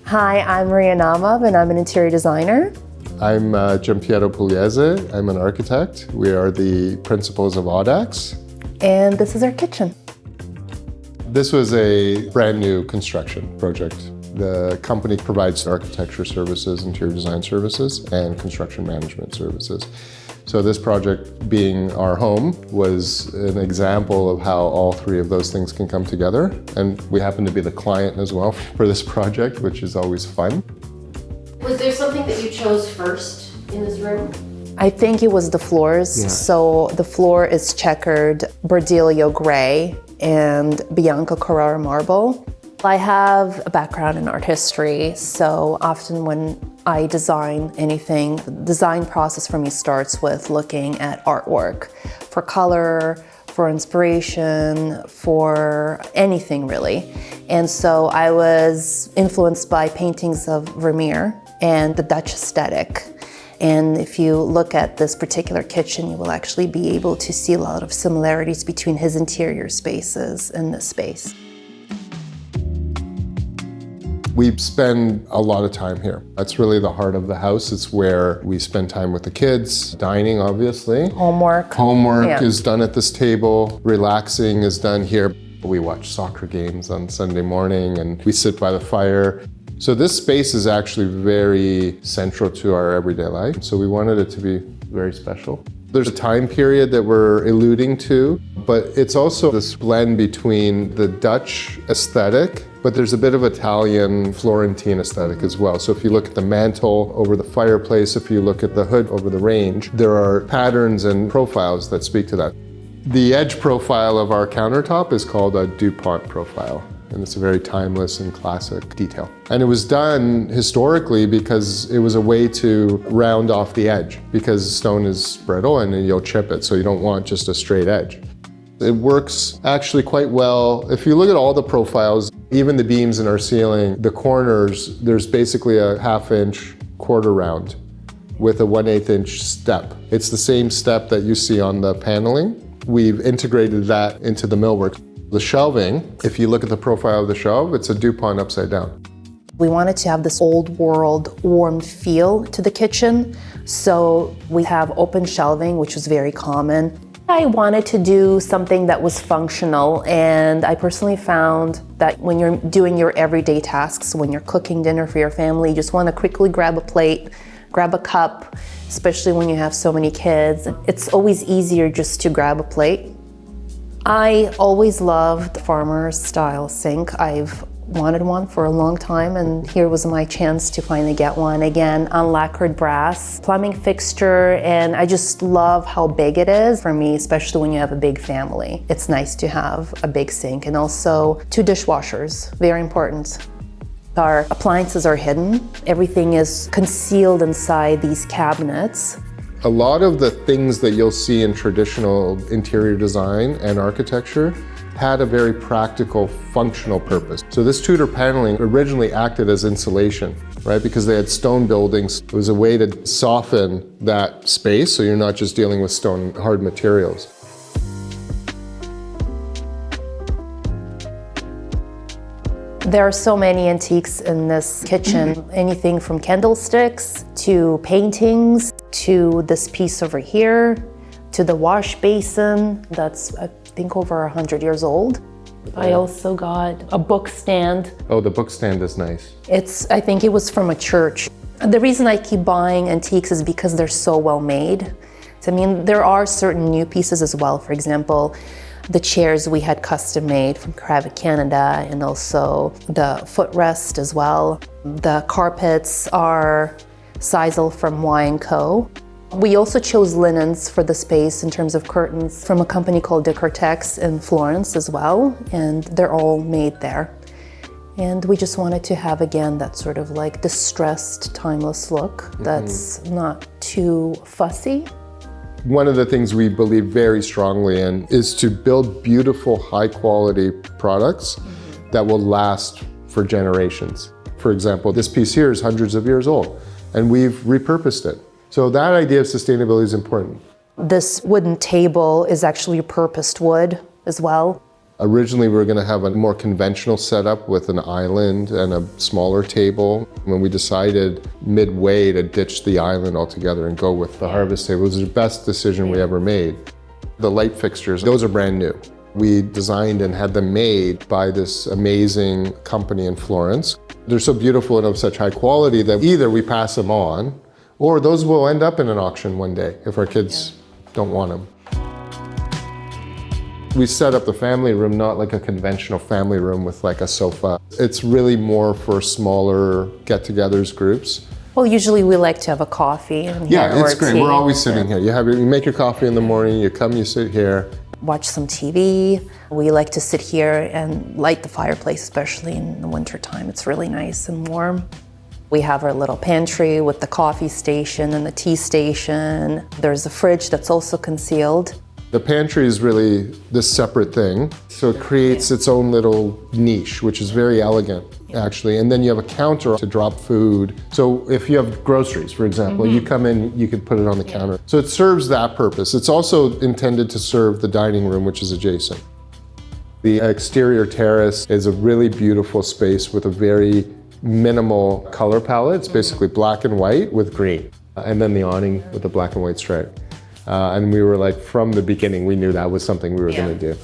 Hi, I'm Mariya Naumov and I'm an interior designer. I'm Gianpiero Pugliese. I'm an architect. We are the principals of Audax. And this is our kitchen. This was a brand new construction project. The company provides architecture services, interior design services, and construction management services. So this project, being our home, was an example of how all three of those things can come together. And we happen to be the client as well for this project, which is always fun. Was there something that you chose first in this room? I think it was the floors. Yeah. So the floor is checkered Bordillo gray and Bianco Carrara marble. I have a background in art history, so often when I design anything, the design process for me starts with looking at artwork for color, for inspiration, for anything really. And so I was influenced by paintings of Vermeer and the Dutch aesthetic. And if you look at this particular kitchen, you will actually be able to see a lot of similarities between his interior spaces and this space. We spend a lot of time here. That's really the heart of the house. It's where we spend time with the kids, dining obviously. Homework. Homework is done at this table. Relaxing is done here. We watch soccer games on Sunday morning and we sit by the fire. So this space is actually very central to our everyday life. So we wanted it to be very special. There's a time period that we're alluding to, but it's also this blend between the Dutch aesthetic, but there's a bit of Italian Florentine aesthetic as well. So if you look at the mantle over the fireplace, if you look at the hood over the range, there are patterns and profiles that speak to that. The edge profile of our countertop is called a DuPont profile. And it's a very timeless and classic detail. And it was done historically because it was a way to round off the edge, because stone is brittle and you'll chip it, so you don't want just a straight edge. It works actually quite well. If you look at all the profiles, even the beams in our ceiling, the corners, there's basically a 1/2 inch quarter round with a 1/8 inch step. It's the same step that you see on the paneling. We've integrated that into the millwork. The shelving, if you look at the profile of the shelf, it's a DuPont upside down. We wanted to have this old world warm feel to the kitchen, so we have open shelving, which was very common. I wanted to do something that was functional, and I personally found that when you're doing your everyday tasks, when you're cooking dinner for your family, you just want to quickly grab a plate, grab a cup, especially when you have so many kids. It's always easier just to grab a plate. I always loved the farmer's style sink. I've wanted one for a long time, and here was my chance to finally get one. Again, unlacquered brass, plumbing fixture, and I just love how big it is for me, especially when you have a big family. It's nice to have a big sink, and also 2 dishwashers, very important. Our appliances are hidden. Everything is concealed inside these cabinets. A lot of the things that you'll see in traditional interior design and architecture had a very practical, functional purpose. So this Tudor paneling originally acted as insulation, right? Because they had stone buildings. It was a way to soften that space so you're not just dealing with stone hard materials. There are so many antiques in this kitchen. Anything from candlesticks to paintings to this piece over here to the wash basin that's I think over 100 years old. I also got a book stand. Oh, the book stand is nice. I think it was from a church. The reason I keep buying antiques is because they're so well made. I mean, there are certain new pieces as well. For example, the chairs we had custom made from Cravat Canada, and also the footrest as well. The carpets are Sisal from Y&Co. We also chose linens for the space in terms of curtains from a company called Decortex in Florence as well, and they're all made there. And we just wanted to have, again, that sort of like distressed, timeless look that's not too fussy. One of the things we believe very strongly in is to build beautiful, high-quality products that will last for generations. For example, this piece here is hundreds of years old, and we've repurposed it. So that idea of sustainability is important. This wooden table is actually repurposed wood as well. Originally, we were going to have a more conventional setup with an island and a smaller table. When we decided midway to ditch the island altogether and go with the harvest table, it was the best decision we ever made. The light fixtures, those are brand new. We designed and had them made by this amazing company in Florence. They're so beautiful and of such high quality that either we pass them on, or those will end up in an auction one day if our kids don't want them. We set up the family room not like a conventional family room with like a sofa. It's really more for smaller get-togethers groups. Well, usually we like to have a coffee in here. Yeah, it's great. Tea. We're always sitting here. You make your coffee in the morning, you come, you sit here. Watch some TV. We like to sit here and light the fireplace, especially in the wintertime. It's really nice and warm. We have our little pantry with the coffee station and the tea station. There's a fridge that's also concealed. The pantry is really this separate thing, so it creates its own little niche, which is very elegant, actually. And then you have a counter to drop food. So if you have groceries, for example, you come in, you could put it on the counter. So it serves that purpose. It's also intended to serve the dining room, which is adjacent. The exterior terrace is a really beautiful space with a very minimal color palette. It's basically black and white with green. And then the awning with the black and white stripe. And we were like, from the beginning, we knew that was something we were going to do.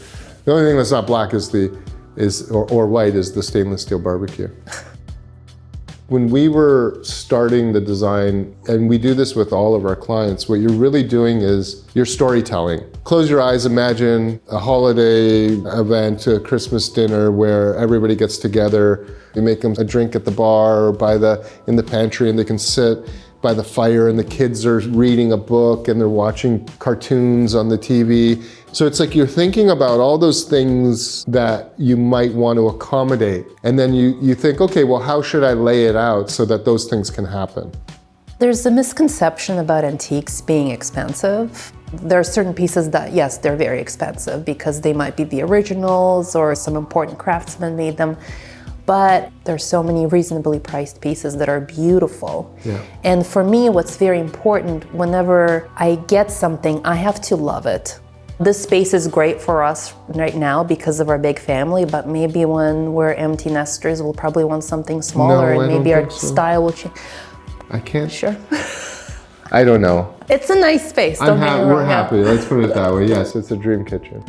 The only thing that's not black or white is the stainless steel barbecue. When we were starting the design, and we do this with all of our clients, what you're really doing is you're storytelling. Close your eyes, imagine a holiday event, a Christmas dinner where everybody gets together. You make them a drink at the bar or in the pantry, and they can sit by the fire, and the kids are reading a book and they're watching cartoons on the TV. So it's like you're thinking about all those things that you might want to accommodate. And then you think, okay, well, how should I lay it out so that those things can happen? There's a misconception about antiques being expensive. There are certain pieces that, yes, they're very expensive because they might be the originals or some important craftsman made them. But there's so many reasonably priced pieces that are beautiful. Yeah. And for me, what's very important, whenever I get something, I have to love it. This space is great for us right now because of our big family, but maybe when we're empty nesters, we'll probably want something smaller, and maybe our style will change. I can't. Sure. I don't know. It's a nice space. Don't get me wrong. We're happy. Let's put it that way. Yes, it's a dream kitchen.